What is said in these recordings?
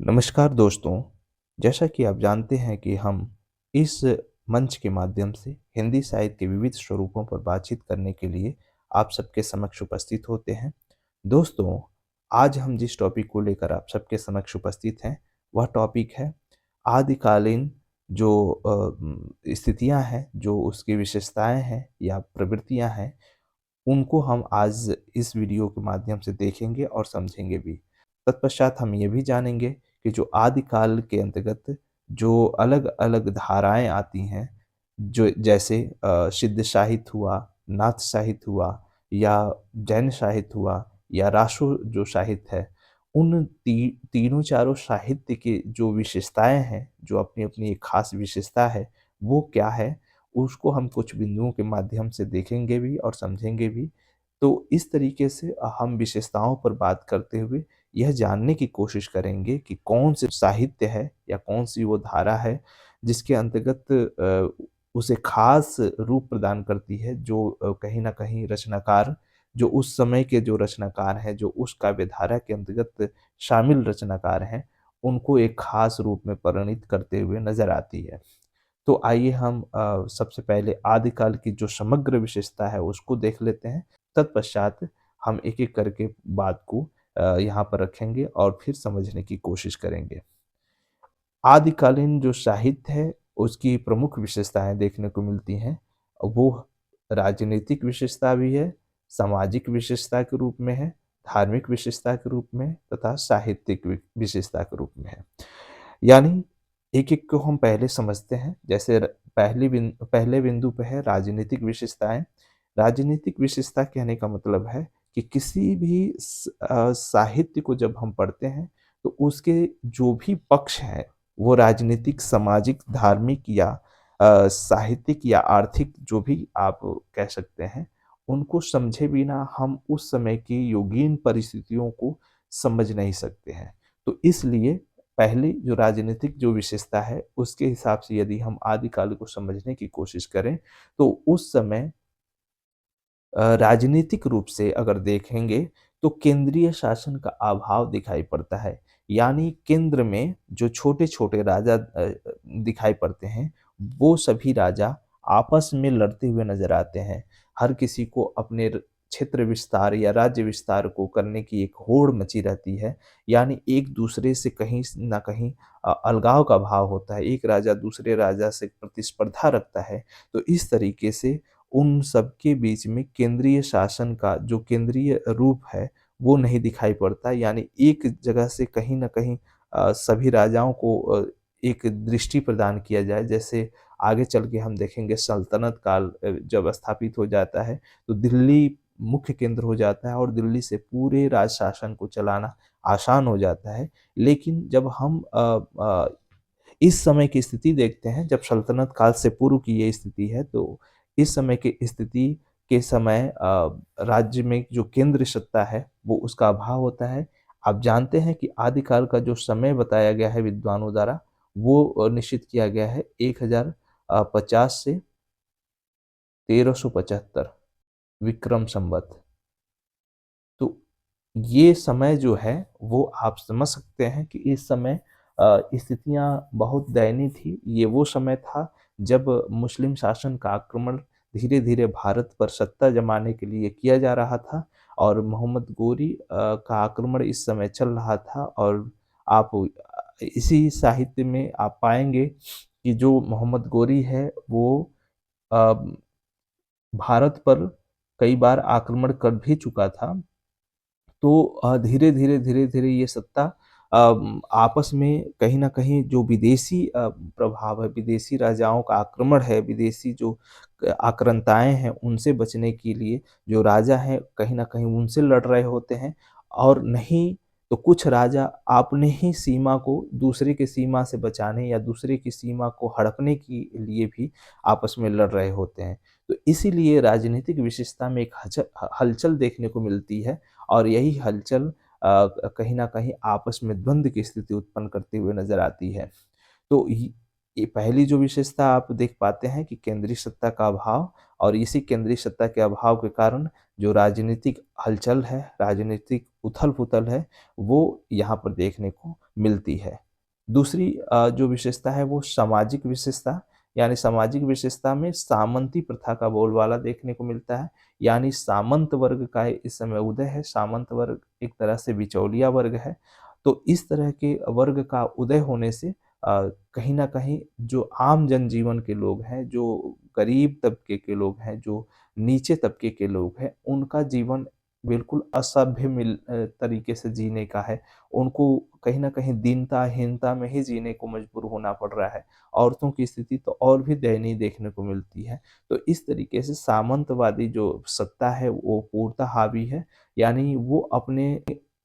नमस्कार दोस्तों, जैसा कि आप जानते हैं कि हम इस मंच के माध्यम से हिंदी साहित्य के विविध स्वरूपों पर बातचीत करने के लिए आप सबके समक्ष उपस्थित होते हैं। दोस्तों, आज हम जिस टॉपिक को लेकर आप सबके समक्ष उपस्थित हैं, वह टॉपिक है आदिकालीन जो स्थितियाँ हैं, जो उसकी विशेषताएँ हैं या प्रवृत्तियाँ हैं, उनको हम आज इस वीडियो के माध्यम से देखेंगे और समझेंगे भी। तत्पश्चात हम ये भी जानेंगे कि जो आदिकाल के अंतर्गत जो अलग-अलग धाराएँ आती हैं, जो जैसे सिद्ध साहित्य हुआ, नाथ साहित्य हुआ या जैन साहित्य हुआ या रासो जो साहित्य है, उन तीनों चारों साहित्य की जो विशेषताएँ हैं, जो अपनी-अपनी एक ख़ास विशेषता है, वो क्या है? उसको हम कुछ बिंदुओं के माध्यम से देखेंगे भी और समझेंगे भी। तो इस तरीके से हम विशेषताओं पर बात करते हुए यह जानने की कोशिश करेंगे कि कौन से साहित्य है या कौन-सी वो धारा है जिसके अंतर्गत उसे ख़ास रूप प्रदान करती है जो कहीं न कहीं रचनाकार जो उस समय के जो रचनाकार हैं, जो उस काव्य धारा के अंतर्गत शामिल रचनाकार हैं, उनको एक ख़ास रूप में परिणित करते हुए नज़र आती है। तो आइए हम सबसे पहले आदिकाल की जो समग्र विशेषता है उसको देख लेते हैं। तत्पश्चात हम एक-एक करके बात को यहाँ पर रखेंगे और फिर समझने की कोशिश करेंगे। आदिकालीन जो साहित्य है उसकी प्रमुख विशेषताएँ देखने को मिलती हैं। वो राजनीतिक विशेषता भी है, सामाजिक विशेषता के रूप में है, धार्मिक विशेषता के रूप में तथा साहित्यिक विशेषता के रूप में है। यानी एक-एक को हम पहले समझते हैं। जैसे पहले बिंदु पे है राजनीतिक विशेषताएँ। राजनीतिक विशेषता कहने का मतलब है कि किसी भी साहित्य को जब हम पढ़ते हैं, तो उसके जो भी पक्ष हैं, वो राजनीतिक, सामाजिक, धार्मिक या साहित्यिक या आर्थिक जो भी आप कह सकते हैं, उनको समझे बिना हम उस समय की योगीन परिस्थितियों को समझ नहीं सकते हैं। तो इसलिए पहली जो राजनीतिक जो विशेषता है, उसके हिसाब से यदि हम आदिकाल को समझने की कोशिश करें, तो उस समय राजनीतिक रूप से अगर देखेंगे तो केंद्रीय शासन का अभाव दिखाई पड़ता है। यानी केंद्र में जो छोटे-छोटे राजा दिखाई पड़ते हैं, वो सभी राजा आपस में लड़ते हुए नज़र आते हैं। हर किसी को अपने क्षेत्र विस्तार या राज्य विस्तार को करने की एक होड़ मची रहती है। यानी एक-दूसरे से कहीं न कहीं अलगाव का भाव होता है। एक राजा दूसरे राजा से प्रतिस्पर्धा रखता है। तो इस तरीके से उन सब के बीच में केंद्रीय शासन का जो केंद्रीय रूप है, वो नहीं दिखाई पड़ता। यानी एक जगह से कहीं न कहीं सभी राजाओं को एक दृष्टि प्रदान किया जाए। जैसे आगे चल के हम देखेंगे सल्तनत काल जब स्थापित हो जाता है, तो दिल्ली मुख्य केंद्र हो जाता है और दिल्ली से पूरे राज शासन को चलाना आसान हो जाता है। लेकिन जब हम इस समय की स्थिति देखते हैं, जब सल्तनत काल से पूर्व की ये स्थिति है, तो इस समय की स्थिति के समय राज्य में जो केंद्र सत्ता है, वो उसका अभाव होता है। आप जानते हैं कि आदिकाल का जो समय बताया गया है विद्वानों द्वारा, वो निश्चित किया गया है 1050 से 1375 विक्रम संवत। तो ये समय जो है वो आप समझ सकते हैं कि इस समय स्थितियाँ बहुत दयनीय थी। ये वो समय था जब मुस्लिम शासन का आक्रमण धीरे-धीरे भारत पर सत्ता जमाने के लिए किया जा रहा था और मोहम्मद गोरी का आक्रमण इस समय चल रहा था और आप इसी साहित्य में आप पाएँगे कि जो मोहम्मद गोरी है वो अ, भारत पर कई बार आक्रमण कर भी चुका था। तो धीरे-धीरे, धीरे-धीरे ये सत्ता आपस में कहीं न कहीं जो विदेशी प्रभाव है, विदेशी राजाओं का आक्रमण है, विदेशी जो आक्रांताएँ हैं, उनसे बचने के लिए जो राजा हैं, कहीं न कहीं उनसे लड़ रहे होते हैं और नहीं तो कुछ राजा अपने ही सीमा को दूसरे की सीमा से बचाने या दूसरे की सीमा को हड़पने के लिए भी आपस में लड़ रहे होते हैं। तो इसीलिए राजनीतिक विशेषता में एक हलचल देखने को मिलती है और यही हलचल कहीं न कहीं आपस में द्वंद्व की स्थिति उत्पन्न करते हुए नज़र आती है। तो ये पहली जो विशेषता आप देख पाते हैं कि केंद्रीय सत्ता का अभाव और इसी केंद्रीय सत्ता के अभाव के कारण जो राजनीतिक हलचल है, राजनीतिक उथल-पुथल है, वो यहाँ पर देखने को मिलती है। दूसरी जो विशेषता है वो सामाजिक विशेषता, यानी सामाजिक विशेषता में सामंती प्रथा का बोलबाला देखने को मिलता है। यानी सामंत वर्ग का इस समय उदय है। सामंत वर्ग एक तरह से बिचौलिया वर्ग है। तो इस तरह के वर्ग का उदय होने से कहीं न कहीं जो आम जनजीवन के लोग हैं, जो गरीब तबके के लोग हैं, जो नीचे तबके के लोग हैं, उनका जीवन बिल्कुल असभ्य तरीके से जीने का है। उनको कहीं न कहीं दीनता-हीनता में ही जीने को मजबूर होना पड़ रहा है। औरतों की स्थिति तो और भी दयनीय देखने को मिलती है। तो इस तरीके से सामंतवादी जो सत्ता है वो पूर्णतः हावी है। यानी वो अपने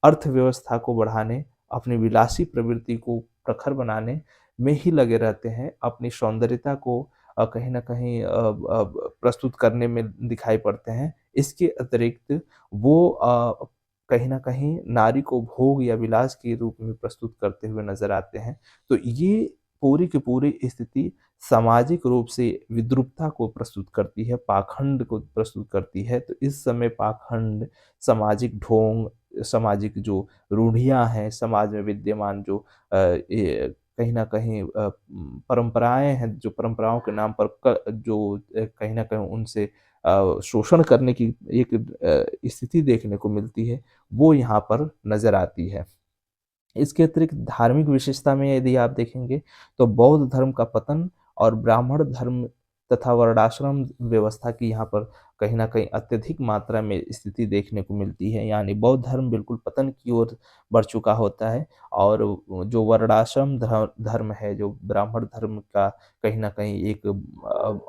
अर्थव्यवस्था को बढ़ाने, अपनी विलासी प्रवृत्ति को प्रखर बनाने में ही लगे रहते हैं। अपनी सौंदर्यता को कहीं न कहीं प्रस्तुत करने में दिखाई पड़ते हैं। इसके अतिरिक्त वो कहीं न कहीं नारी को भोग या विलास के रूप में प्रस्तुत करते हुए नज़र आते हैं। तो ये पूरी की पूरी स्थिति सामाजिक रूप से विद्रूपता को प्रस्तुत करती है, पाखंड को प्रस्तुत करती है। तो इस समय पाखंड, सामाजिक ढोंग, सामाजिक जो रूढ़ियाँ हैं, समाज में विद्यमान जो ये कहीं न कहीं परंपराएँ हैं, जो परंपराओं के नाम पर कहीं न कहीं उनसे शोषण करने की एक स्थिति देखने को मिलती है, वो यहाँ पर नज़र आती है। इसके अतिरिक्त धार्मिक विशेषता में यदि आप देखेंगे तो बौद्ध धर्म का पतन और ब्राह्मण धर्म तथा वर्णाश्रम व्यवस्था की यहाँ पर कहीं न कहीं अत्यधिक मात्रा में स्थिति देखने को मिलती है। यानी बौद्ध धर्म बिल्कुल पतन की ओर बढ़ चुका होता है और जो वर्णाश्रम धर्म है, जो ब्राह्मण धर्म का कहीं न कहीं एक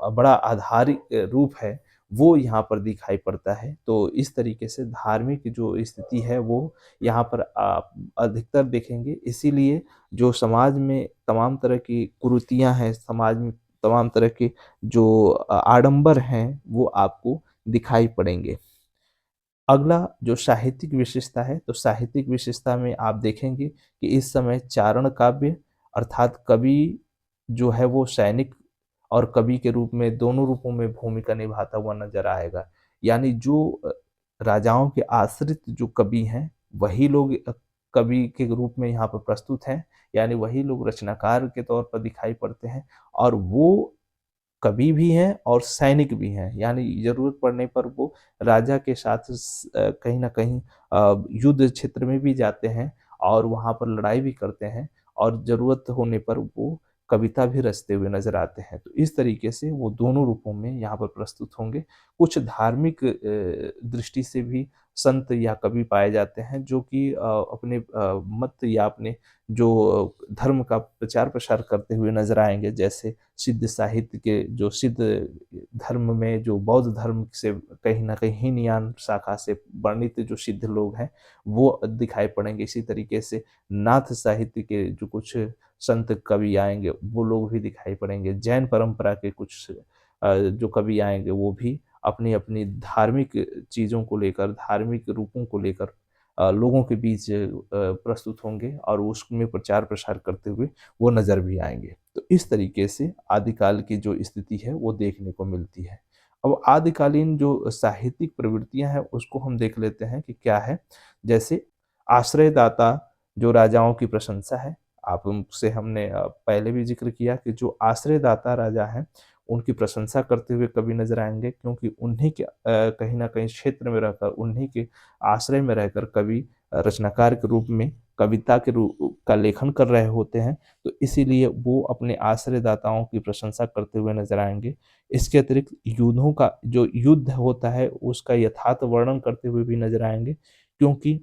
बड़ा आधारित रूप है, वो यहाँ पर दिखाई पड़ता है। तो इस तरीके से धार्मिक जो स्थिति है वो यहाँ पर आप अधिकतर देखेंगे। इसीलिए जो समाज में तमाम तरह की कुरीतियाँ हैं, समाज में तमाम तरह के जो आडंबर हैं, वो आपको दिखाई पड़ेंगे। अगला जो साहित्यिक विशेषता है, तो साहित्यिक विशेषता में आप देखेंगे कि इस समय चारण काव्य अर्थात कवि जो है वो सैनिक और कवि के रूप में दोनों रूपों में भूमिका निभाता हुआ नज़र आएगा। यानी जो राजाओं के आश्रित जो कवि हैं, वही लोग कवि के रूप में यहाँ पर प्रस्तुत हैं। यानी वही लोग रचनाकार के तौर पर दिखाई पड़ते हैं और वो कवि भी हैं और सैनिक भी हैं। यानी ज़रूरत पड़ने पर वो राजा के साथ कहीं न कहीं युद्ध क्षेत्र में भी जाते हैं और वहाँ पर लड़ाई भी करते हैं और ज़रूरत होने पर वो कविता भी रचते हुए नज़र आते हैं। तो इस तरीके से वो दोनों रूपों में यहाँ पर प्रस्तुत होंगे। कुछ धार्मिक दृष्टि से भी संत या कवि पाए जाते हैं जो कि अपने मत या अपने जो धर्म का प्रचार-प्रसार करते हुए नज़र आएँगे। जैसे सिद्ध साहित्य के जो सिद्ध धर्म में जो बौद्ध धर्म से कहीं न कहीं हीनयान शाखा से वर्णित जो सिद्ध लोग हैं, वो दिखाई पड़ेंगे। इसी तरीके से नाथ साहित्य के जो कुछ संत कवि आएँगे, वो लोग भी दिखाई पड़ेंगे। जैन परंपरा के कुछ जो कवि आएँगे, वो भी अपनी-अपनी धार्मिक चीज़ों को लेकर, धार्मिक रूपों को लेकर लोगों के बीच प्रस्तुत होंगे और उसमें प्रचार-प्रसार करते हुए वो नज़र भी आएँगे। तो इस तरीके से आदिकाल की जो स्थिति है वो देखने को मिलती है। अब आदिकालीन जो साहित्यिक प्रवृत्तियाँ हैं उसको हम देख लेते हैं कि क्या है। जैसे आश्रयदाता जो राजाओं की प्रशंसा है, आप उनसे हमने पहले भी ज़िक्र किया कि जो आश्रयदाता राजा हैं, उनकी प्रशंसा करते हुए कवि नज़र आएँगे क्योंकि उन्हीं के कहीं न कहीं क्षेत्र में रहकर, उन्हीं के आश्रय में रहकर कवि रचनाकार के रूप में कविता के का लेखन कर रहे होते हैं। तो इसीलिए वो अपने आश्रयदाताओं की प्रशंसा करते हुए नज़र आएँगे। इसके अतिरिक्त युद्धों का जो युद्ध होता है उसका यथार्थ वर्णन करते हुए भी नज़र आएँगे क्योंकि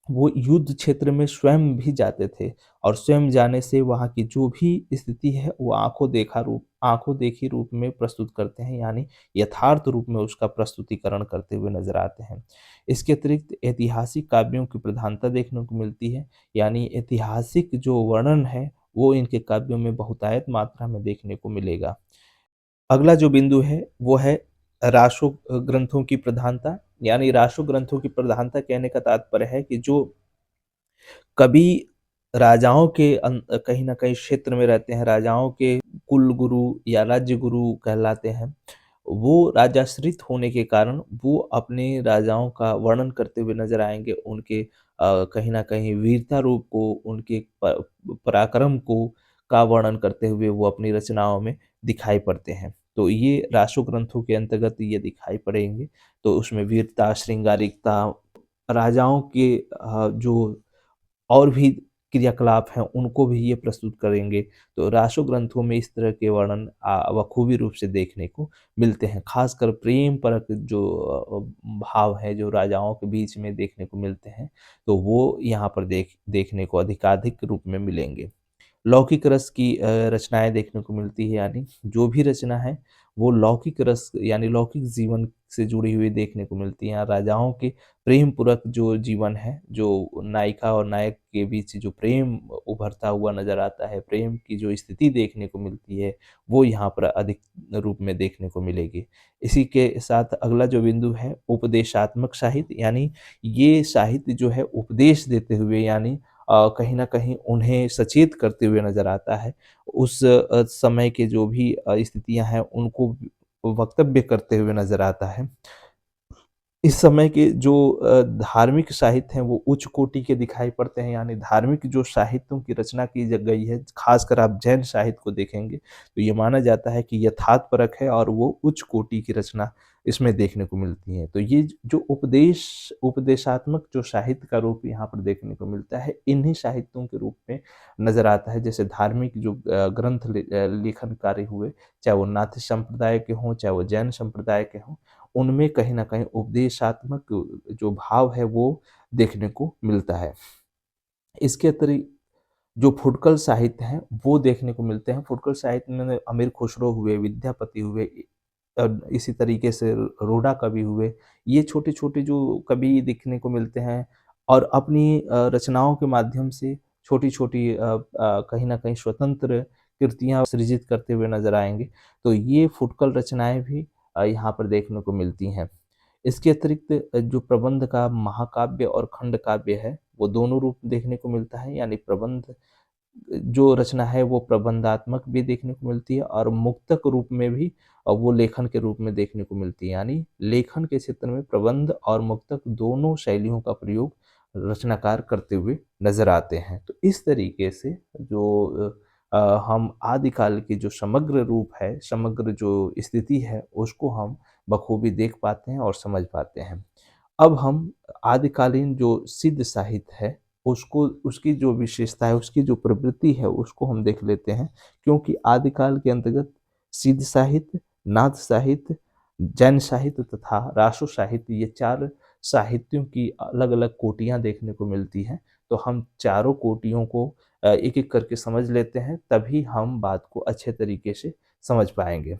वो युद्ध क्षेत्र में स्वयं भी जाते थे और स्वयं जाने से वहाँ की जो भी स्थिति है वो आँखों देखी रूप में प्रस्तुत करते हैं यानी यथार्थ रूप में उसका प्रस्तुतिकरण करते हुए नज़र आते हैं। इसके अतिरिक्त ऐतिहासिक काव्यों की प्रधानता देखने को मिलती है, यानी ऐतिहासिक जो वर्णन है वो इनके काव्यों में बहुतायत मात्रा में देखने को मिलेगा। अगला जो बिंदु है वो है रासो ग्रंथों की प्रधानता, यानी रासो ग्रंथों की प्रधानता कहने का तात्पर्य है कि जो कवि राजाओं के कहीं न कहीं क्षेत्र में रहते हैं, राजाओं के कुल गुरु या राज्य गुरु कहलाते हैं। वो राजाश्रित होने के कारण वो अपने राजाओं का वर्णन करते हुए नज़र आएँगे, उनके कहीं न कहीं वीरता रूप को, उनके पराक्रम को का वर्णन करते हुए वो अपनी रचनाओं में दिखाई पड़ते हैं। तो ये रासो ग्रंथों के अंतर्गत ये दिखाई पड़ेंगे। तो उसमें वीरता, श्रृंगारिकता, राजाओं के जो और भी क्रियाकलाप हैं, उनको भी ये प्रस्तुत करेंगे। तो रासो ग्रंथों में इस तरह के वर्णन बखूबी रूप से देखने को मिलते हैं। ख़ासकर प्रेम परक जो भाव है, जो राजाओं के बीच में देखने को मिलते हैं, तो वो यहाँ पर देखने को अधिकाधिक रूप में मिलेंगे। लौकिक रस की रचनाएँ देखने को मिलती है, यानी जो भी रचना है वो लौकिक रस यानी लौकिक जीवन से जुड़ी हुई देखने को मिलती हैं। राजाओं के प्रेम पूरक जो जीवन है, जो नायिका और नायक के बीच जो प्रेम उभरता हुआ नज़र आता है, प्रेम की जो स्थिति देखने को मिलती है, वो यहाँ पर अधिक रूप में देखने को मिलेगी। इसी के साथ अगला जो बिंदु है, उपदेशात्मक साहित्य, यानी ये साहित्य जो है उपदेश देते हुए, यानी कहीं न कहीं उन्हें सचेत करते हुए नज़र आता है। उस समय के जो भी स्थितियाँ हैं, उनको वक्तव्य करते हुए नज़र आता है। इस समय के जो धार्मिक साहित्य हैं, वो उच्च कोटि के दिखाई पड़ते हैं, यानी धार्मिक जो साहित्यों की रचना की ज गई है, ख़ासकर आप जैन साहित्य को देखेंगे, तो ये माना जाता है कि यथार्थपरक है और वो उच्च कोटि की रचना इसमें देखने को मिलती है। तो ये जो उपदेशात्मक जो साहित्य का रूप यहाँ पर देखने को मिलता है, इन्हीं साहित्यों के रूप में नज़र आता है। जैसे धार्मिक जो ग्रंथ लेखन कार्य हुए, चाहे वो नाथ संप्रदाय के हों, चाहे वो जैन संप्रदाय के हों, उनमें कहीं न कहीं उपदेशात्मक जो भाव है वो देखने को मिलता है। इसके अतिरिक्त जो फुटकल साहित्य हैं, वो देखने को मिलते हैं। फुटकल साहित्य में अमीर खुसरो हुए, विद्यापति हुए, इसी तरीके से रोडा कवि हुए। ये छोटे-छोटे जो कवि देखने को मिलते हैं और अपनी रचनाओं के माध्यम से छोटी-छोटी कहीं न कहीं स्वतंत्र कृतियाँ सृजित करते हुए नज़र आएँगे। तो ये फुटकल रचनाएँ भी यहाँ पर देखने को मिलती हैं। इसके अतिरिक्त जो प्रबंध का महाकाव्य और खंड काव्य है, वो दोनों रूप देखने को मिलता है, यानी प्रबंध जो रचना है वो प्रबंधात्मक भी देखने को मिलती है और मुक्तक रूप में भी वो लेखन के रूप में देखने को मिलती है। यानी लेखन के क्षेत्र में प्रबंध और मुक्तक दोनों शैलियों का प्रयोग रचनाकार करते हुए नज़र आते हैं। तो इस तरीके से जो हम आदिकाल की जो समग्र रूप है, समग्र जो स्थिति है, उसको हम बखूबी देख पाते हैं और समझ पाते हैं। अब हम आदिकालीन जो सिद्ध साहित्य है, उसको उसकी जो विशेषता है, उसकी जो प्रवृत्ति है, उसको हम देख लेते हैं। क्योंकि आदिकाल के अंतर्गत सिद्ध साहित्य, नाथ साहित्य, जैन साहित्य तथा रासो साहित्य, ये 4 साहित्यों की अलग-अलग कोटियाँ देखने को मिलती हैं। तो हम चारों कोटियों को एक-एक करके समझ लेते हैं, तभी हम बात को अच्छे तरीके से समझ पाएँगे।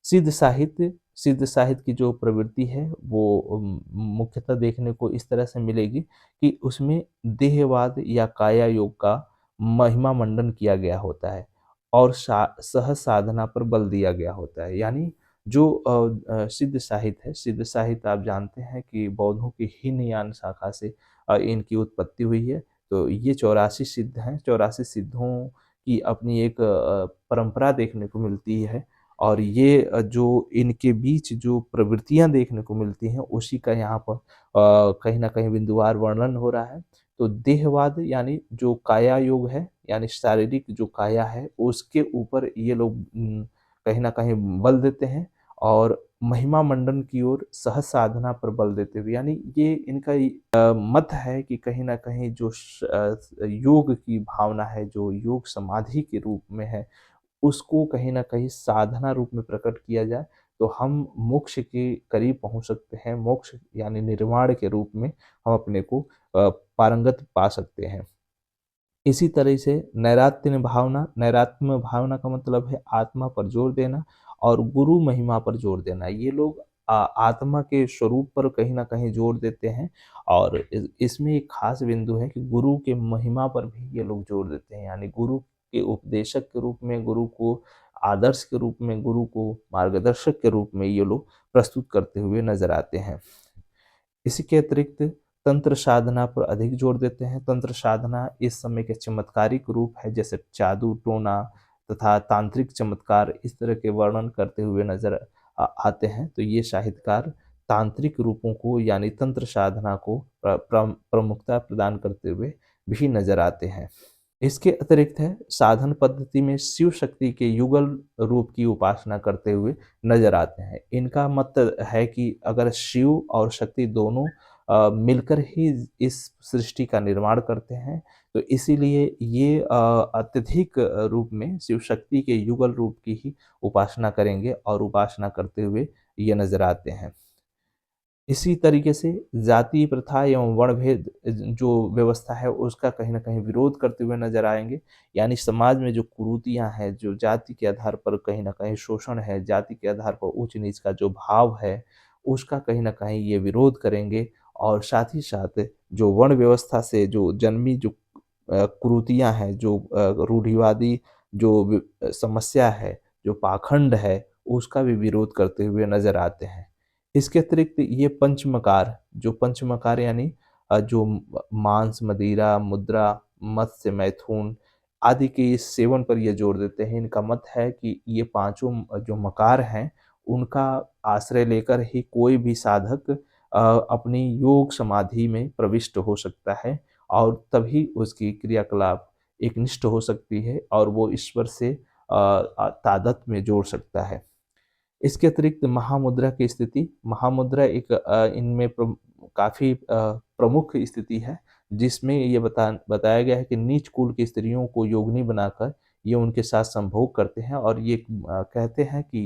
सिद्ध साहित्य की जो प्रवृत्ति है वो मुख्यतः देखने को इस तरह से मिलेगी कि उसमें देहवाद या काया योग का महिमा मंडन किया गया होता है और सहज साधना पर बल दिया गया होता है। यानी जो सिद्ध साहित्य है, सिद्ध साहित्य आप जानते हैं कि बौद्धों की हीनयान शाखा से इनकी उत्पत्ति हुई है। तो ये 84 सिद्ध हैं, 84 सिद्धों की अपनी एक परंपरा देखने को मिलती है और ये जो इनके बीच जो प्रवृत्तियाँ देखने को मिलती हैं, उसी का यहाँ पर कहीं न कहीं बिंदुवार वर्णन हो रहा है। तो देहवाद यानी जो काया योग है, यानी शारीरिक जो काया है, उसके ऊपर ये लोग कहीं न कहीं बल देते हैं और महिमा मंडन की ओर सहज साधना पर बल देते हुए, यानी ये इनका मत है कि कहीं न कहीं जो योग की भावना है, जो योग समाधि के रूप में है, उसको कहीं न कहीं साधना रूप में प्रकट किया जाए, तो हम मोक्ष के करीब पहुँच सकते हैं। मोक्ष यानी निर्वाण के रूप में हम अपने को पारंगत पा सकते हैं। इसी तरह से नैरात्म्य भावना का मतलब है आत्मा पर जोर देना और गुरु महिमा पर जोर देना। ये लोग आत्मा के स्वरूप पर कहीं न कहीं जोर देते हैं और इसमें एक ख़ास बिंदु है कि गुरु के महिमा पर भी ये लोग जोर देते हैं। यानी गुरु के उपदेशक के रूप में, गुरु को आदर्श के रूप में, गुरु को मार्गदर्शक के रूप में ये लोग प्रस्तुत करते हुए नज़र आते हैं। इसी के अतिरिक्त तंत्र साधना पर अधिक जोर देते हैं। तंत्र साधना इस समय के चमत्कारिक रूप है, जैसे जादू टोना तथा तांत्रिक चमत्कार, इस तरह के वर्णन करते हुए नज़र आते हैं। तो ये साहित्यकार तांत्रिक रूपों को यानी तंत्र साधना को प्रमुखता प्रदान करते हुए भी नजर आते हैं। इसके अतिरिक्त है साधन पद्धति में शिव शक्ति के युगल रूप की उपासना करते हुए नजर आते हैं। इनका मत है कि अगर शिव और शक्ति दोनों मिलकर ही इस सृष्टि का निर्माण करते हैं, तो इसीलिए ये अत्यधिक रूप में शिव शक्ति के युगल रूप की ही उपासना करेंगे और उपासना करते हुए ये नजर आते हैं। इसी तरीके से जाति प्रथा एवं वर्णभेद जो व्यवस्था है उसका कहीं न कहीं विरोध करते हुए नज़र आएँगे। यानी समाज में जो कुरीतियाँ हैं, जो जाति के आधार पर कहीं न कहीं शोषण है, जाति के आधार पर ऊँच-नीच का जो भाव है, उसका कहीं न कहीं ये विरोध करेंगे और साथ ही साथ जो वर्ण व्यवस्था से जो जन्मी जो कुरीतियाँ हैं, जो रूढ़िवादी जो समस्या है, जो पाखंड है, उसका भी विरोध करते हुए नज़र आते हैं। इसके अतिरिक्त ये पंचमकार यानी जो मांस, मदिरा, मुद्रा, मत्स्य, मैथुन आदि के इस सेवन पर ये जोर देते हैं। इनका मत है कि ये पाँचों जो मकार हैं, उनका आश्रय लेकर ही कोई भी साधक अपनी योग समाधि में प्रविष्ट हो सकता है और तभी उसकी क्रियाकलाप एकनिष्ठ हो सकती है और वो ईश्वर से तादात्म्य में जोड़ सकता है। इसके अतिरिक्त महामुद्रा की स्थिति, महामुद्रा एक इनमें काफ़ी प्रमुख स्थिति है, जिसमें ये बताया गया है कि नीच कुल की स्त्रियों को योगिनी बनाकर ये उनके साथ संभोग करते हैं और ये कहते हैं कि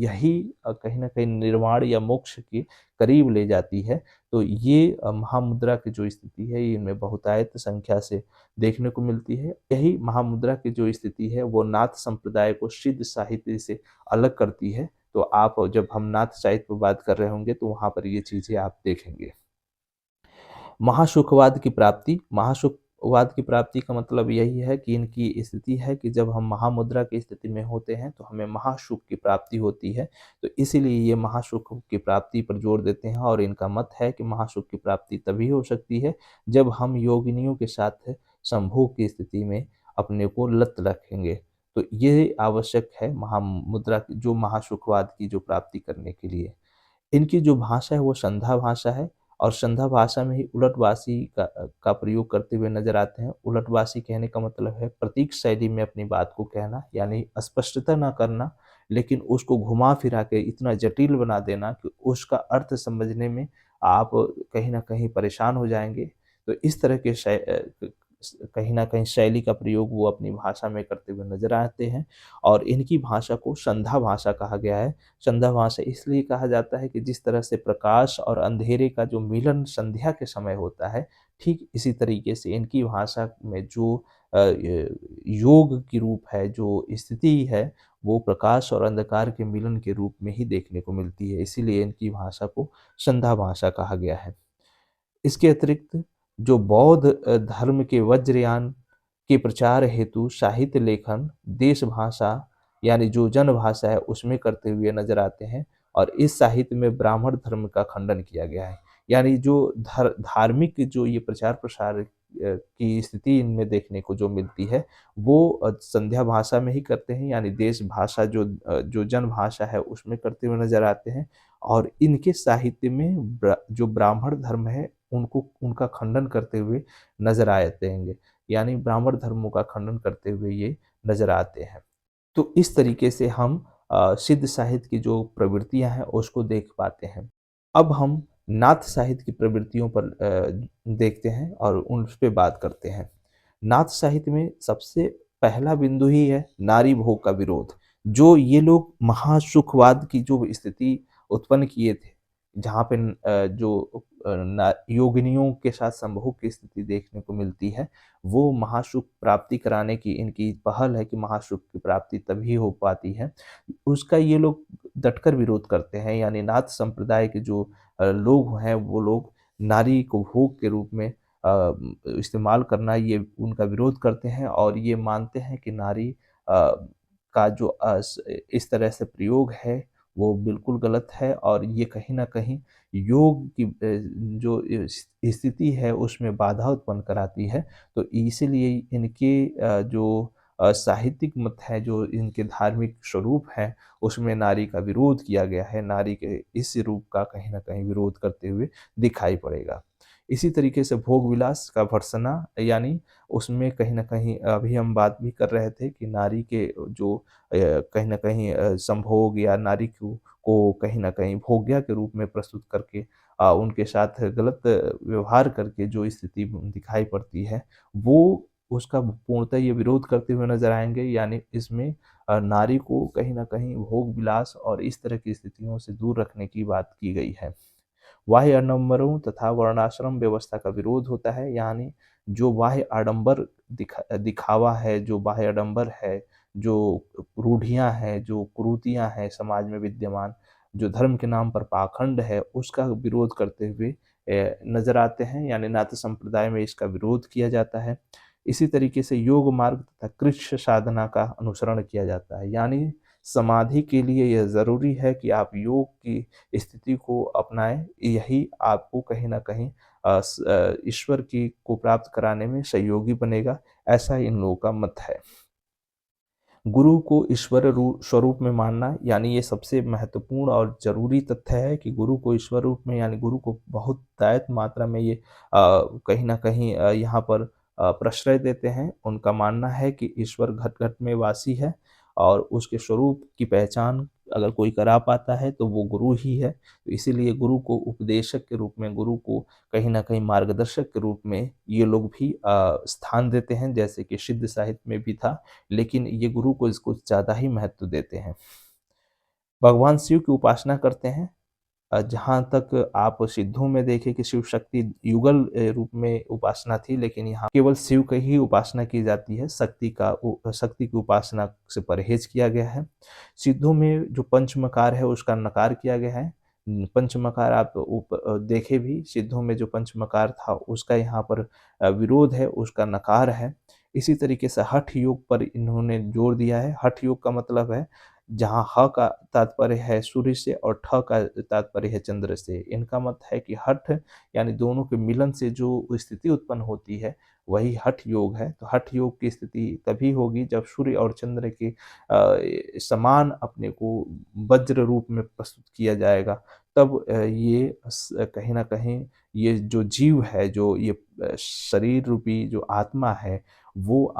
यही कहीं न कहीं निर्वाण या मोक्ष के करीब ले जाती है। तो ये महामुद्रा की जो स्थिति है, ये इनमें बहुतायत संख्या से देखने को मिलती है। यही महामुद्रा की जो स्थिति है, वो नाथ संप्रदाय को सिद्ध साहित्य से अलग करती है। तो आप जब हम नाथ साहित्य पे बात कर रहे होंगे तो वहाँ पर ये चीज़ें आप देखेंगे। महासुखवाद की प्राप्ति, महासुखवाद की प्राप्ति का मतलब यही है कि इनकी स्थिति है कि जब हम महामुद्रा की स्थिति में होते हैं तो हमें महासुख की प्राप्ति होती है। तो इसीलिए ये महासुख की प्राप्ति पर जोर देते हैं और इनका मत है कि महासुख की प्राप्ति तभी हो सकती है जब हम योगिनियों के साथ संभोग की स्थिति में अपने को लत रखेंगे। तो ये आवश्यक है महामुद्रा की जो महासुखवाद की जो प्राप्ति करने के लिए। इनकी जो भाषा है वो संधा भाषा है और संधा भाषा में ही उलटवासी का प्रयोग करते हुए नज़र आते हैं। उलटवासी कहने का मतलब है प्रतीक शैली में अपनी बात को कहना, यानी स्पष्टता ना करना, लेकिन उसको घुमा-फिरा के इतना जटिल बना देना कि उसका अर्थ समझने में आप कहीं न कहीं परेशान हो जाएँगे। तो इस तरह के कहीं न कहीं शैली का प्रयोग वो अपनी भाषा में करते हुए नज़र आते हैं और इनकी भाषा को संधा भाषा कहा गया है। संध्या भाषा इसलिए कहा जाता है कि जिस तरह से प्रकाश और अंधेरे का जो मिलन संध्या के समय होता है, ठीक इसी तरीके से इनकी भाषा में जो योग की रूप है, जो स्थिति है, वो प्रकाश और अंधकार के मिलन के रूप में ही देखने को मिलती है। इसीलिए इनकी भाषा को संध्या भाषा कहा गया है। इसके अतिरिक्त जो बौद्ध धर्म के वज्रयान के प्रचार हेतु साहित्य लेखन, देश भाषा यानी जो जनभाषा है उसमें करते हुए नज़र आते हैं और इस साहित्य में ब्राह्मण धर्म का खंडन किया गया है। यानी जो धार्मिक जो ये प्रचार-प्रसार की स्थिति इनमें देखने को जो मिलती है, वो संध्या भाषा में ही करते हैं यानी देश भाषा जो जनभाषा है उसमें करते हुए नज़र आते हैं और इनके साहित्य में जो ब्राह्मण धर्म है उनको उनका खंडन करते हुए नज़र आते हैं। यानी ब्राह्मण धर्मों का खंडन करते हुए ये नज़र आते हैं। तो इस तरीके से हम सिद्ध साहित्य की जो प्रवृत्तियाँ हैं उसको देख पाते हैं। अब हम नाथ साहित्य की प्रवृत्तियों पर देखते हैं और उन पे बात करते हैं। नाथ साहित्य में सबसे पहला बिंदु ही है नारी भोग का विरोध। जो ये लोग महासुखवाद की जो स्थिति उत्पन्न किए थे, जहाँ पे जो योगिनियों के साथ संभोग की स्थिति देखने को मिलती है, वो महासुख प्राप्ति कराने की इनकी पहल है कि महासुख की प्राप्ति तभी हो पाती है। उसका ये लोग डटकर विरोध करते हैं यानी नाथ संप्रदाय के जो लोग हैं वो लोग नारी को भोग के रूप में इस्तेमाल करना ये उनका विरोध करते हैं और ये मानते हैं कि नारी का जो इस तरह से प्रयोग है वो बिल्कुल गलत है और ये कहीं न कहीं योग की जो स्थिति है उसमें बाधा उत्पन्न कराती है। तो इसीलिए इनके जो साहित्यिक मत है, जो इनके धार्मिक स्वरूप हैं, उसमें नारी का विरोध किया गया है। नारी के इस रूप का कहीं न कहीं विरोध करते हुए दिखाई पड़ेगा। इसी तरीके से भोग विलास का भर्त्सना, यानी उसमें कहीं न कहीं अभी हम बात भी कर रहे थे कि नारी के जो कहीं न कहीं संभोग या नारी को कहीं न कहीं भोग्या के रूप में प्रस्तुत करके उनके साथ गलत व्यवहार करके जो स्थिति दिखाई पड़ती है, वो उसका पूर्णतः ये विरोध करते हुए नज़र आएँगे। यानी इसमें नारी को कहीं न कहीं भोग विलास और इस तरह की स्थितियों से दूर रखने की बात की गई है। बाह्य आडंबरों तथा वर्णाश्रम व्यवस्था का विरोध होता है, यानी जो बाह्य आडंबर दिखावा है, जो बाह्य आडंबर है, जो रूढ़ियाँ हैं, जो कुरीतियाँ हैं समाज में विद्यमान, जो धर्म के नाम पर पाखंड है, उसका विरोध करते हुए नज़र आते हैं, यानी नाथ संप्रदाय में इसका विरोध किया जाता है। इसी तरीके से योग मार्ग तथा कृच्छ साधना का अनुसरण किया जाता है, यानी समाधि के लिए यह ज़रूरी है कि आप योग की स्थिति को अपनाएँ, यही आपको कहीं न कहीं ईश्वर की को प्राप्त कराने में सहयोगी बनेगा, ऐसा इन लोगों का मत है। गुरु को ईश्वर स्वरूप में मानना, यानी ये सबसे महत्वपूर्ण और ज़रूरी तथ्य है कि गुरु को ईश्वर रूप में, यानी गुरु को बहुत दैत मात्रा में ये कहीं न कहीं यहाँ पर प्रश्रय देते हैं। उनका मानना है कि ईश्वर घट-घट में वासी है और उसके स्वरूप की पहचान अगर कोई करा पाता है तो वो गुरु ही है। तो इसीलिए गुरु को उपदेशक के रूप में, गुरु को कहीं न कहीं मार्गदर्शक के रूप में ये लोग भी स्थान देते हैं, जैसे कि सिद्ध साहित्य में भी था। लेकिन ये गुरु को इसको ज़्यादा ही महत्व देते हैं। भगवान शिव की उपासना करते हैं। जहाँ तक आप सिद्धों में देखें कि शिव शक्ति युगल रूप में उपासना थी, लेकिन यहाँ केवल शिव की ही उपासना की जाती है, शक्ति की उपासना से परहेज किया गया है। सिद्धों में जो पंचमकार है उसका नकार किया गया है। पंचमकार आप देखें भी, सिद्धों में जो पंचमकार था उसका यहाँ पर विरोध है, उसका नकार है। इसी तरीके से हठ योग पर इन्होंने जोर दिया है। हठ योग का मतलब है जहाँ ह का तात्पर्य है सूर्य से और ठ का तात्पर्य है चंद्र से। इनका मत है कि हठ, यानी दोनों के मिलन से जो स्थिति उत्पन्न होती है, वही हठ योग है। तो हठ योग की स्थिति तभी होगी जब सूर्य और चंद्र के समान अपने को वज्र रूप में प्रस्तुत किया जाएगा। तब ये कहीं न कहीं ये जो जीव है, जो ये शरीर रूपी जो आत्मा है, वो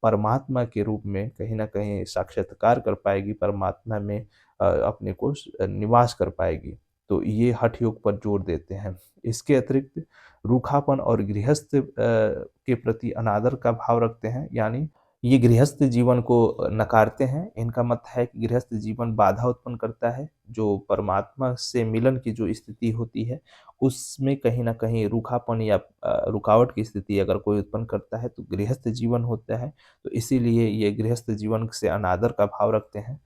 परमात्मा के रूप में कहीं न कहीं साक्षात्कार कर पाएगी, परमात्मा में अपने को निवास कर पाएगी। तो ये हठ योग पर जोर देते हैं। इसके अतिरिक्त रूखापन और गृहस्थ के प्रति अनादर का भाव रखते हैं, यानी ये गृहस्थ जीवन को नकारते हैं। इनका मत है कि गृहस्थ जीवन बाधा उत्पन्न करता है, जो परमात्मा से मिलन की जो स्थिति होती है, उसमें कहीं न कहीं रूखापन या रुकावट की स्थिति अगर कोई उत्पन्न करता है, तो गृहस्थ जीवन होता है। तो इसीलिए ये गृहस्थ जीवन से अनादर का भाव रखते हैं।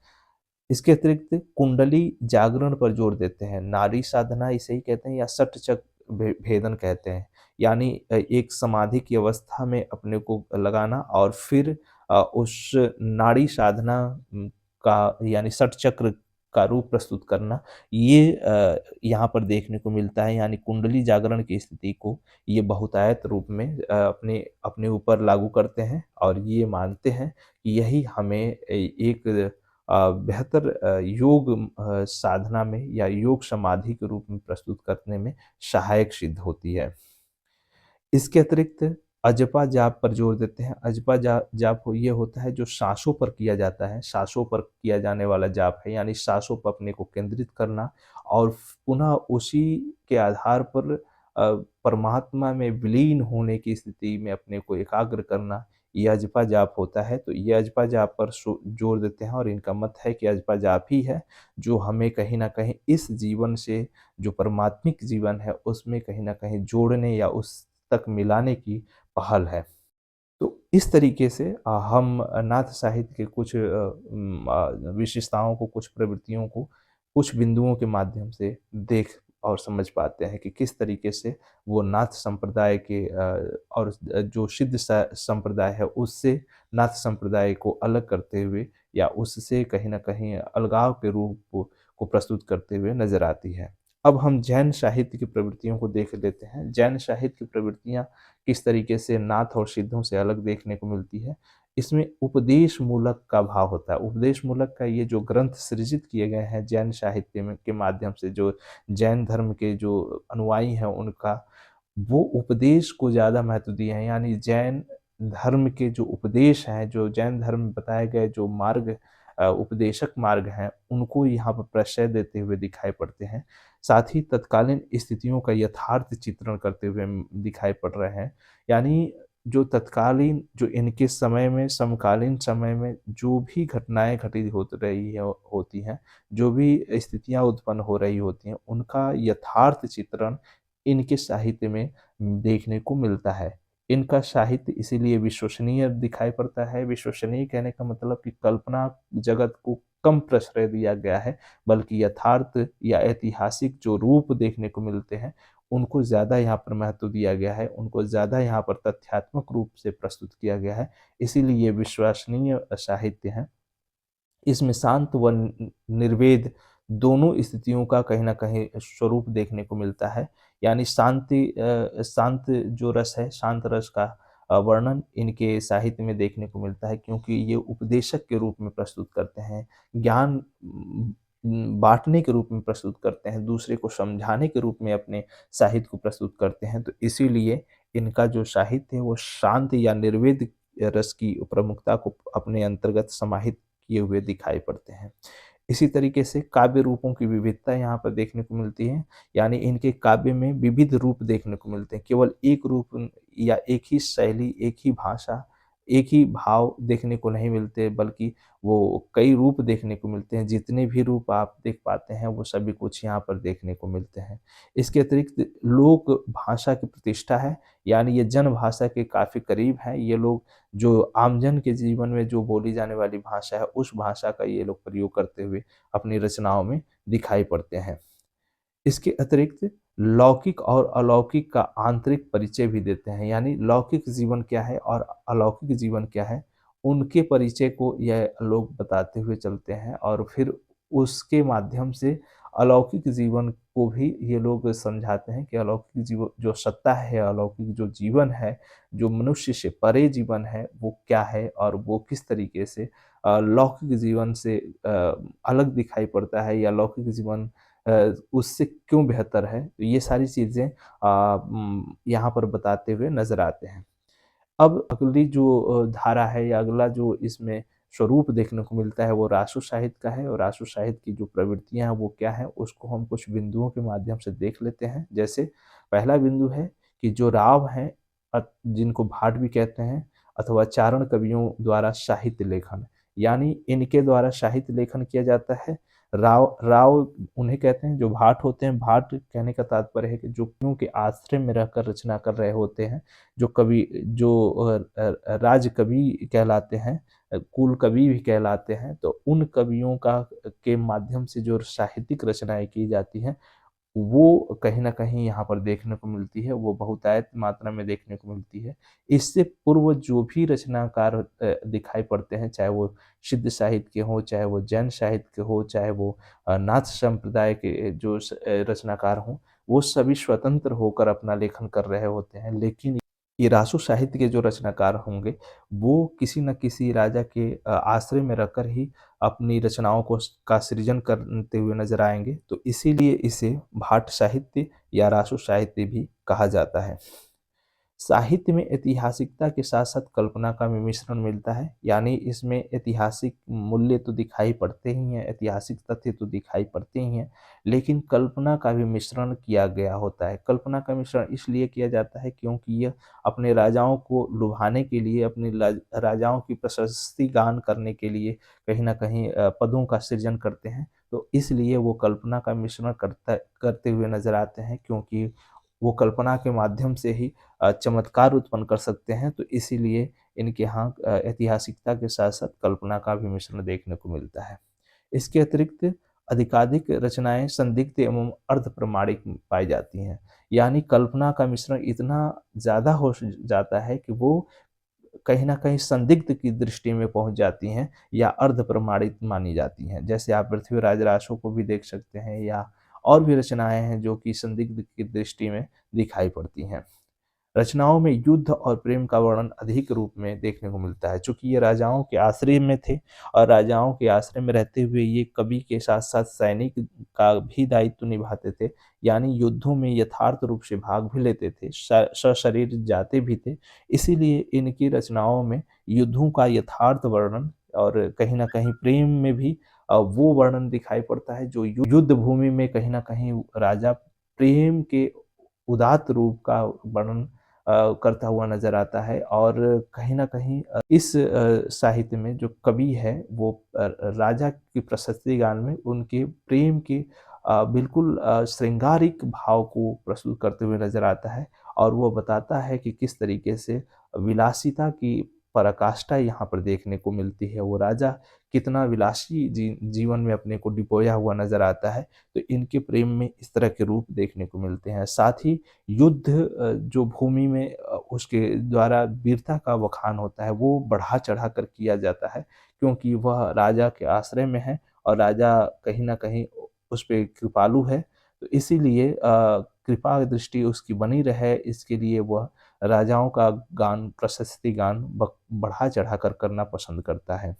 इसके अतिरिक्त कुंडली जागरण पर जोर देते हैं। नाड़ी साधना इसे ही कहते हैं या षटचक भेदन कहते हैं। यानी एक समाधि की अवस्था में अपने को लगाना और फिर उस नाड़ी साधना का, यानी षटचक्र का रूप प्रस्तुत करना, ये यहाँ पर देखने को मिलता है। यानी कुंडली जागरण की स्थिति को ये बहुतायत रूप में अपने अपने ऊपर लागू करते हैं और ये मानते हैं कि यही हमें एक बेहतर योग साधना में या योग समाधि के रूप में प्रस्तुत करने में सहायक सिद्ध होती है। इसके अतिरिक्त अजपा जाप पर जोर देते हैं। अजपा जाप ये होता है जो साँसों पर किया जाता है, साँसों पर किया जाने वाला जाप है, यानी साँसों पर अपने को केंद्रित करना और पुनः उसी के आधार पर परमात्मा में विलीन होने की स्थिति में अपने को एकाग्र करना, ये अजपा जाप होता है। तो ये अजपा जाप पर जोर देते हैं और इनका मत है कि अजपा जाप ही है जो हमें कहीं न कहीं इस जीवन से, जो परमात्मिक जीवन है, उसमें कहीं न कहीं जोड़ने या उस तक मिलाने की पहल है। तो इस तरीके से हम नाथ साहित्य के कुछ विशेषताओं को, कुछ प्रवृत्तियों को, कुछ बिंदुओं के माध्यम से देख और समझ पाते हैं कि किस तरीके से वो नाथ संप्रदाय के और जो सिद्ध संप्रदाय है उससे नाथ संप्रदाय को अलग करते हुए या उससे कहीं न कहीं अलगाव के रूप को प्रस्तुत करते हुए नज़र आती है। अब हम जैन साहित्य की प्रवृत्तियों को देख लेते हैं। जैन साहित्य की प्रवृत्तियाँ किस तरीके से नाथ और सिद्धों से अलग देखने को मिलती है। इसमें उपदेश मूलक का भाव होता है। उपदेश मूलक का ये जो ग्रंथ सृजित किए गए हैं जैन साहित्य में के माध्यम से, जो जैन धर्म के जो अनुयायी हैं उनका, वो उपदेश को ज़्यादा महत्व दिए हैं। यानी जैन धर्म के जो उपदेश हैं, जो जैन धर्म में बताए गए जो मार्ग, उपदेशक मार्ग हैं, उनको यहाँ पर प्रश्रय देते हुए दिखाई पड़ते हैं। साथ ही तत्कालीन स्थितियों का यथार्थ चित्रण करते हुए दिखाई पड़ रहे हैं। यानी जो तत्कालीन, जो इनके समय में, समकालीन समय में जो भी घटनाएँ घटित होती हैं, जो भी स्थितियाँ उत्पन्न हो रही होती हैं, उनका यथार्थ चित्रण इनके साहित्य में देखने को मिलता है। इनका साहित्य इसीलिए विश्वसनीय दिखाई पड़ता है। विश्वसनीय कहने का मतलब कि कल्पना जगत को कम प्रश्रय दिया गया है, बल्कि यथार्थ या ऐतिहासिक जो रूप देखने को मिलते हैं, उनको ज़्यादा यहाँ पर महत्व दिया गया है, उनको ज़्यादा यहाँ पर तथ्यात्मक रूप से प्रस्तुत किया गया है, इसीलिए ये विश्वसनीय साहित्य है। इसमें शांत व निर्वेद दोनों स्थितियों का कहीं न कहीं स्वरूप देखने को मिलता है। यानी शांत जो रस है, शांत रस का वर्णन इनके साहित्य में देखने को मिलता है, क्योंकि ये उपदेशक के रूप में प्रस्तुत करते हैं, ज्ञान बाँटने के रूप में प्रस्तुत करते हैं, दूसरे को समझाने के रूप में अपने साहित्य को प्रस्तुत करते हैं। तो इसीलिए इनका जो साहित्य है वो शांत या निर्वेद रस की प्रमुखता को अपने अंतर्गत समाहित किए हुए दिखाई पड़ते हैं। इसी तरीके से काव्य रूपों की विविधता यहाँ पर देखने को मिलती है, यानी इनके काव्य में विविध रूप देखने को मिलते हैं। केवल एक रूप या एक ही शैली, एक ही भाषा, एक ही भाव देखने को नहीं मिलते, बल्कि वो कई रूप देखने को मिलते हैं। जितने भी रूप आप देख पाते हैं, वो सभी कुछ यहाँ पर देखने को मिलते हैं। इसके अतिरिक्त लोक भाषा की प्रतिष्ठा है, यानी ये जनभाषा के काफ़ी करीब हैं। ये लोग जो आमजन के जीवन में जो बोली जाने वाली भाषा है, उस भाषा का ये लोग प्रयोग करते हुए अपनी रचनाओं में दिखाई पड़ते हैं। इसके अतिरिक्त लौकिक और अलौकिक का आंतरिक परिचय भी देते हैं, यानी लौकिक जीवन क्या है और अलौकिक जीवन क्या है, उनके परिचय को यह लोग बताते हुए चलते हैं, और फिर उसके माध्यम से अलौकिक जीवन को भी ये लोग समझाते हैं कि अलौकिक जीव जो सत्ता है, अलौकिक जो जीवन है, जो मनुष्य से परे जीवन है, वो क्या है और वो किस तरीके से लौकिक जीवन से अलग दिखाई पड़ता है, या लौकिक जीवन उससे क्यों बेहतर है। तो ये सारी चीज़ें यहाँ पर बताते हुए नज़र आते हैं। अब अगली जो धारा है, या अगला जो इसमें स्वरूप देखने को मिलता है, वो रासो साहित्य का है, और रासो साहित्य की जो प्रवृत्तियाँ हैं वो क्या हैं, उसको हम कुछ बिंदुओं के माध्यम से देख लेते हैं। जैसे पहला बिंदु है कि जो राव हैं, जिनको भाट भी कहते हैं, अथवा चारण कवियों द्वारा साहित्य लेखन, यानी इनके द्वारा साहित्य लेखन किया जाता है। राव राव उन्हें कहते हैं जो भाट होते हैं। भाट कहने का तात्पर्य है कि जो कवियों के आश्रय में रहकर रचना कर रहे होते हैं, जो कवि, जो राज कवि कहलाते हैं, कुल कवि भी कहलाते हैं। तो उन कवियों का के माध्यम से जो साहित्यिक रचनाएँ की जाती हैं, वो कहीं न कहीं यहाँ पर देखने को मिलती है, वो बहुतायत मात्रा में देखने को मिलती है। इससे पूर्व जो भी रचनाकार दिखाई पड़ते हैं, चाहे वो सिद्ध साहित्य के हों, चाहे वो जैन साहित्य के हों, चाहे वो नाथ संप्रदाय के जो रचनाकार हों, वो सभी स्वतंत्र होकर अपना लेखन कर रहे होते हैं। लेकिन ये रासो साहित्य के जो रचनाकार होंगे, वो किसी न किसी राजा के आश्रय में रहकर ही अपनी रचनाओं को का सृजन करते हुए नज़र आएँगे। तो इसीलिए इसे भाट साहित्य या रासो साहित्य भी कहा जाता है। साहित्य में ऐतिहासिकता के साथ-साथ कल्पना का भी मिश्रण मिलता है, यानी इसमें ऐतिहासिक मूल्य तो दिखाई पड़ते ही हैं, ऐतिहासिक तथ्य तो दिखाई पड़ते ही हैं, लेकिन कल्पना का भी मिश्रण किया गया होता है। कल्पना का मिश्रण इसलिए किया जाता है क्योंकि यह अपने राजाओं को लुभाने के लिए, अपने राजाओं की प्रशस्ति गान करने के लिए कहीं न कहीं पदों का सृजन करते हैं। तो इसलिए वो कल्पना का मिश्रण करते हुए नज़र आते हैं, क्योंकि वो कल्पना के माध्यम से ही चमत्कार उत्पन्न कर सकते हैं। तो इसीलिए इनके यहाँ ऐतिहासिकता के साथ-साथ कल्पना का भी मिश्रण देखने को मिलता है। इसके अतिरिक्त अधिकाधिक रचनाएँ संदिग्ध एवं अर्ध प्रमाणिक पाई जाती हैं। यानी कल्पना का मिश्रण इतना ज़्यादा हो जाता है कि वो कहीं न कहीं संदिग्ध की दृष्टि में पहुँच जाती हैं, या अर्ध प्रमाणित मानी जाती हैं। जैसे आप पृथ्वीराज रासो को भी देख सकते हैं, या और भी रचनाएँ हैं जो कि संदिग्ध की दृष्टि में दिखाई पड़ती हैं। रचनाओं में युद्ध और प्रेम का वर्णन अधिक रूप में देखने को मिलता है। चूँकि ये राजाओं के आश्रय में थे और राजाओं के आश्रय में रहते हुए ये कवि के साथ-साथ सैनिक का भी दायित्व निभाते थे, यानी युद्धों में यथार्थ रूप से भाग भी लेते थे, सशरीर जाते भी थे। इसीलिए इनकी रचनाओं में युद्धों का यथार्थ वर्णन और कहीं न कहीं प्रेम में भी वो वर्णन दिखाई पड़ता है जो युद्ध भूमि में कहीं न कहीं राजा प्रेम के उदात्त रूप का वर्णन करता हुआ नज़र आता है और कहीं न कहीं इस साहित्य में जो कवि है वो राजा की प्रशस्ति गान में उनके प्रेम के बिल्कुल श्रृंगारिक भाव को प्रस्तुत करते हुए नज़र आता है और वो बताता है कि किस तरीके से विलासिता की पराकाष्ठा यहाँ पर देखने को मिलती है। वो राजा कितना विलासी जीवन में अपने को डिपोया हुआ नज़र आता है, तो इनके प्रेम में इस तरह के रूप देखने को मिलते हैं। साथ ही युद्ध जो भूमि में उसके द्वारा वीरता का बखान होता है, वो बढ़ा-चढ़ा कर किया जाता है, क्योंकि वह राजा के आश्रय में है और राजा कहीं न कहीं उस पे कृपालु है। तो इसीलिए कृपा दृष्टि उसकी बनी रहे, इसके लिए वह राजाओं का गान, प्रशस्ति गान बढ़ा-चढ़ा कर करना पसंद करता है।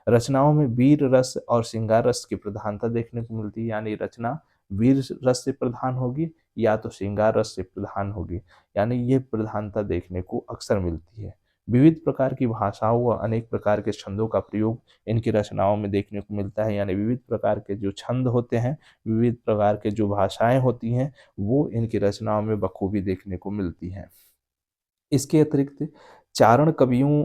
रचनाओं में वीर रस और श्रृंगार रस की प्रधानता देखने को मिलती है, यानी रचना वीर रस से प्रधान होगी या तो श्रृंगार रस से प्रधान होगी, यानी ये प्रधानता देखने को अक्सर मिलती है। विविध प्रकार की भाषाओं व अनेक प्रकार के छंदों का प्रयोग इनकी रचनाओं में देखने को मिलता है, यानी विविध प्रकार के जो छंद होते हैं, विविध प्रकार के जो भाषाएँ होती हैं, वो इनकी रचनाओं में बखूबी देखने को मिलती हैं। इसके अतिरिक्त चारण कवियों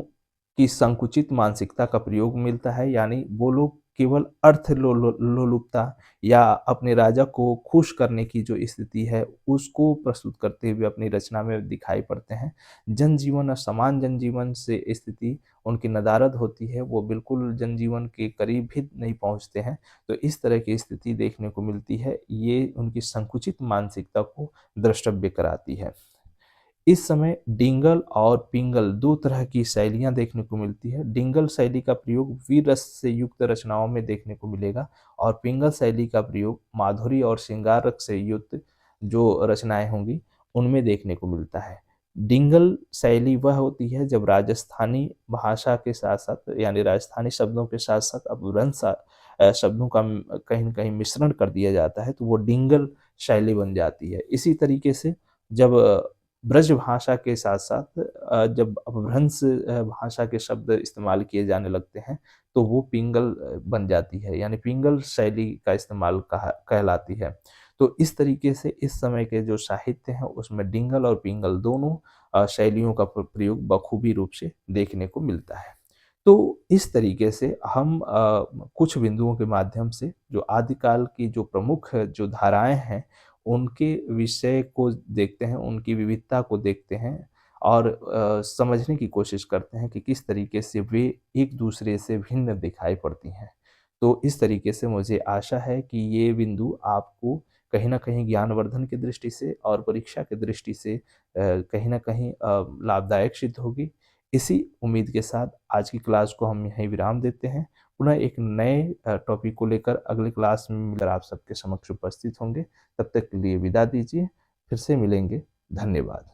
की संकुचित मानसिकता का प्रयोग मिलता है, यानी वो लोग केवल अर्थ लोलुपता या अपने राजा को खुश करने की जो स्थिति है, उसको प्रस्तुत करते हुए अपनी रचना में दिखाई पड़ते हैं। जनजीवन और समान जनजीवन से स्थिति उनकी नदारद होती है, वो बिल्कुल जनजीवन के करीब भी नहीं पहुँचते हैं, तो इस तरह की स्थिति देखने को मिलती है। ये उनकी संकुचित मानसिकता को द्रष्टव्य कराती है। इस समय डिंगल और पिंगल 2 तरह की शैलियाँ देखने को मिलती है। डिंगल शैली का प्रयोग वीर रस से युक्त रचनाओं में देखने को मिलेगा और पिंगल शैली का प्रयोग माधुरी और श्रृंगार रस से युक्त जो रचनाएँ होंगी, उनमें देखने को मिलता है। डिंगल शैली वह होती है जब राजस्थानी भाषा के साथ-साथ यानी राजस्थानी शब्दों के साथ-साथ अपभ्रंश शब्दों का कहीं न कहीं मिश्रण कर दिया जाता है, तो वो डिंगल शैली बन जाती है। इसी तरीके से जब ब्रज भाषा के साथ-साथ जब अपभ्रंश भाषा के शब्द इस्तेमाल किए जाने लगते हैं, तो वो पिंगल बन जाती है, यानी पिंगल शैली का इस्तेमाल कहलाती है। तो इस तरीके से इस समय के जो साहित्य हैं, उसमें डिंगल और पिंगल दोनों शैलियों का प्रयोग बखूबी रूप से देखने को मिलता है। तो इस तरीके से हम कुछ बिंदुओं के माध्यम से जो आदिकाल की जो प्रमुख जो धाराएँ हैं, उनके विषय को देखते हैं, उनकी विविधता को देखते हैं और समझने की कोशिश करते हैं कि किस तरीके से वे एक-दूसरे से भिन्न दिखाई पड़ती हैं। तो इस तरीके से मुझे आशा है कि ये बिंदु आपको कहीं न कहीं ज्ञानवर्धन की दृष्टि से और परीक्षा की दृष्टि से कहीं न कहीं लाभदायक सिद्ध होगी। इसी उम्मीद के साथ आज की क्लास को हम यहीं विराम देते हैं। पुनः एक नए टॉपिक को लेकर अगली क्लास में मिलकर आप सबके समक्ष उपस्थित होंगे। तब तक के लिए विदा दीजिए। फिर से मिलेंगे। धन्यवाद।